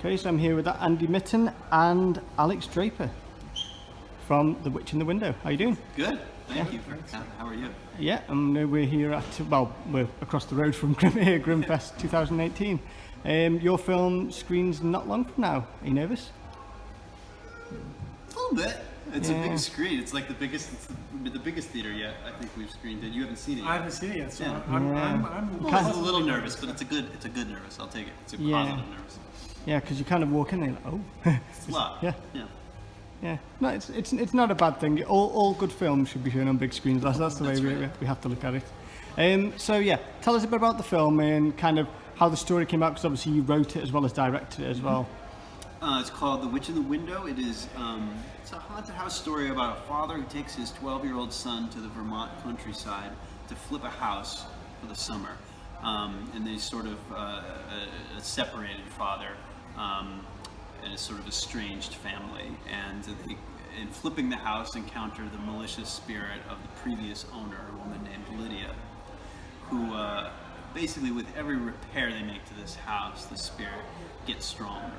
Okay, so I'm here with Andy Mitton and Alex Draper from The Witch in the Window. How are you doing? Good, thank you. How are you? Yeah, we're here at, well, we're across the road from Grimmfest 2018. Your film screens not long from now. Are you nervous? A little bit. It's a big screen. It's like the biggest theater yet. I think we've screened it. You haven't seen it yet. I haven't seen it yet, so Yeah. I'm Well, a little nervous, but it's a good nervous. I'll take it. It's a positive nervous. Yeah, because you kind of walk in and you're like, oh. It's a lot. Yeah. No, it's not a bad thing. All good films should be shown on big screens. That's the way we have to look at it. So yeah, tell us a bit about the film and kind of how the story came out, because obviously you wrote it as well as directed it as well. It's called The Witch in the Window. It is it's a haunted house story about a father who takes his 12-year-old son to the Vermont countryside to flip a house for the summer. And they sort of a separated father and a sort of estranged family. And they, in flipping the house, encounter the malicious spirit of the previous owner, a woman named Lydia, who basically with every repair they make to this house, the spirit gets stronger.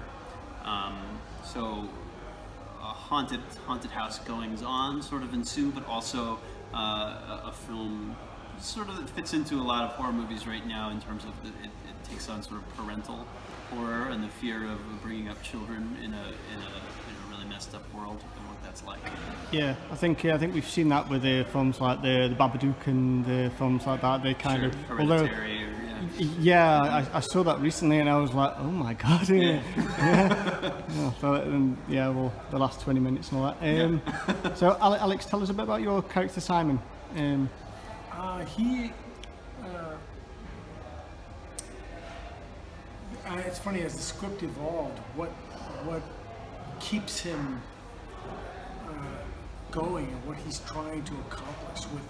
So haunted house goings on sort of ensue, but also a film sort of that fits into a lot of horror movies right now in terms of it takes on sort of parental horror and the fear of bringing up children in a really messed up world and what that's like. Yeah, I think we've seen that with the films like the Babadook and the films like that. They kind of Hereditary. I saw that recently and I was like, oh my god. Well, the last 20 minutes and all that. So Alex, tell us a bit about your character Simon. It's funny, as the script evolved, what keeps him going and what he's trying to accomplish with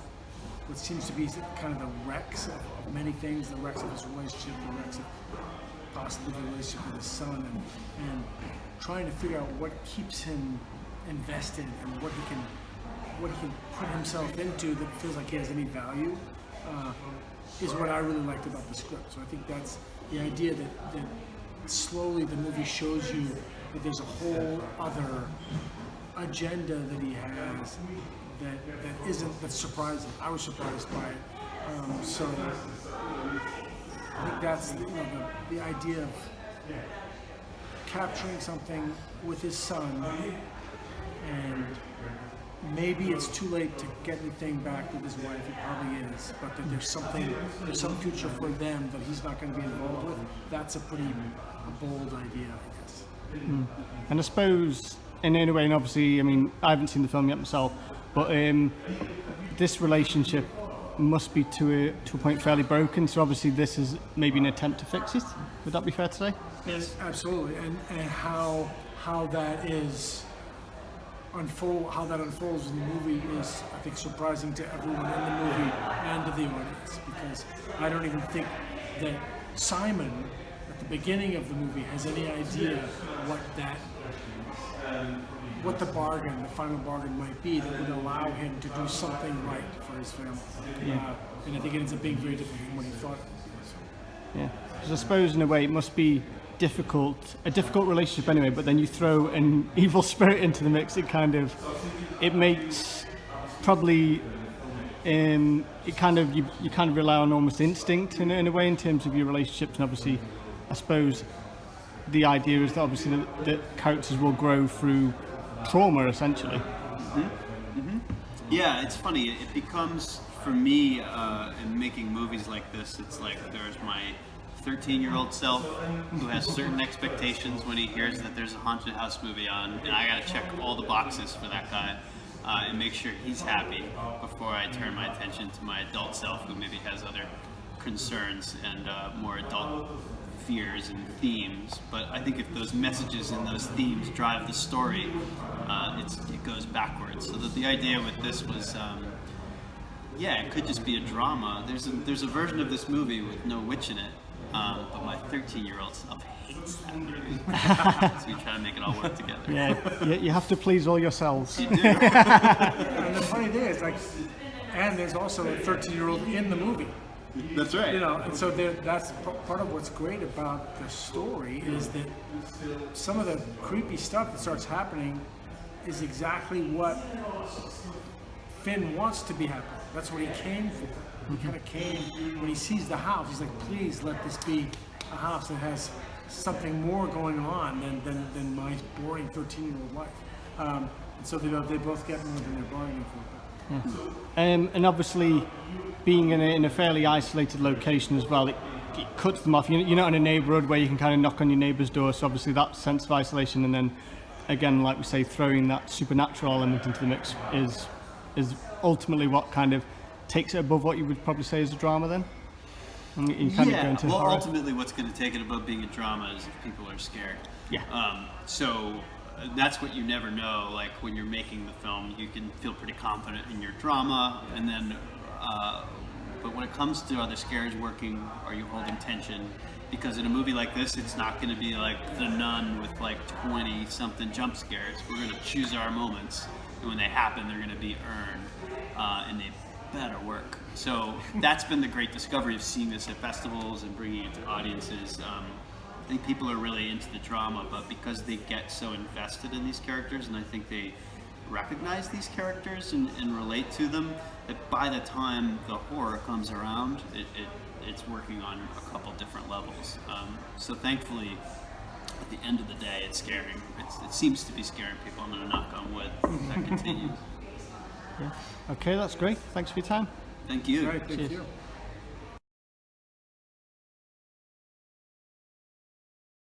what seems to be kind of the wrecks of many things, the wrecks of his relationship, the wrecks of possibly the relationship with his son, and trying to figure out what keeps him invested and what he can put himself into that feels like he has any value, is what I really liked about the script. So I think that's the idea that slowly the movie shows you that there's a whole other agenda that he has that's surprising. I was surprised by it. So I think that's the idea of capturing something with his son, and maybe it's too late to get anything back with his wife. It probably is, but that there's some future for them that he's not going to be involved with. That's a bold idea, I guess. And I suppose in a way, and obviously, I mean, I haven't seen the film yet myself, but this relationship must be to a point fairly broken. So obviously, this is maybe an attempt to fix it. Would that be fair to say? Yes, absolutely. And how that is. How that unfolds in the movie is, I think, surprising to everyone in the movie and to the audience, because I don't even think that Simon, at the beginning of the movie, has any idea what the final bargain might be that would allow him to do something right for his family. And I think it ends up being very different from what he thought it would be. So. Yeah, because I suppose in a way it must be a difficult relationship anyway, but then you throw an evil spirit into the mix, it makes probably you kind of rely on almost instinct in a way in terms of your relationships. And obviously I suppose the idea is that obviously the characters will grow through trauma essentially. Yeah, it's funny, it becomes, for me, in making movies like this, it's like there's my 13-year-old self who has certain expectations when he hears that there's a haunted house movie on, and I gotta check all the boxes for that guy and make sure he's happy before I turn my attention to my adult self, who maybe has other concerns and more adult fears and themes. But I think if those messages and those themes drive the story, it goes backwards. So that the idea with this was, it could just be a drama. There's a version of this movie with no witch in it. But my 13-year-old self hates that movie. So we try to make it all work together. Yeah, you have to please all yourselves. You do. And the funny thing is, and there's also a 13-year-old in the movie. That's right. And so that's part of what's great about the story is that some of the creepy stuff that starts happening is exactly what Finn wants to be happening. That's what he came for. He kind of came when he sees the house. He's like, please let this be a house that has something more going on than my boring 13-year-old life. And so they both get more than they're bargaining for. And obviously, being in a fairly isolated location as well, it cuts them off. You're not in a neighbourhood where you can kind of knock on your neighbour's door, so obviously that sense of isolation, and then again, like we say, throwing that supernatural element into the mix is ultimately what kind of takes it above what you would probably say is a drama then? And you kind of go into horror. Ultimately what's going to take it above being a drama is if people are scared. Yeah. So that's what you never know. Like when you're making the film, you can feel pretty confident in your drama, and then but when it comes to are the scares working, are you holding tension? Because in a movie like this, it's not going to be like The Nun with like 20 something jump scares. We're going to choose our moments, and when they happen, they're going to be earned, and they better work. So that's been the great discovery of seeing this at festivals and bringing it to audiences. I think people are really into the drama, but because they get so invested in these characters, and I think they recognize these characters and relate to them, that by the time the horror comes around, it's working on a couple different levels. So thankfully, at the end of the day, it's scaring. It seems to be scaring people. I'm going to knock on wood that continues. Okay, that's great. Thanks for your time. Thank you. All right, thank you.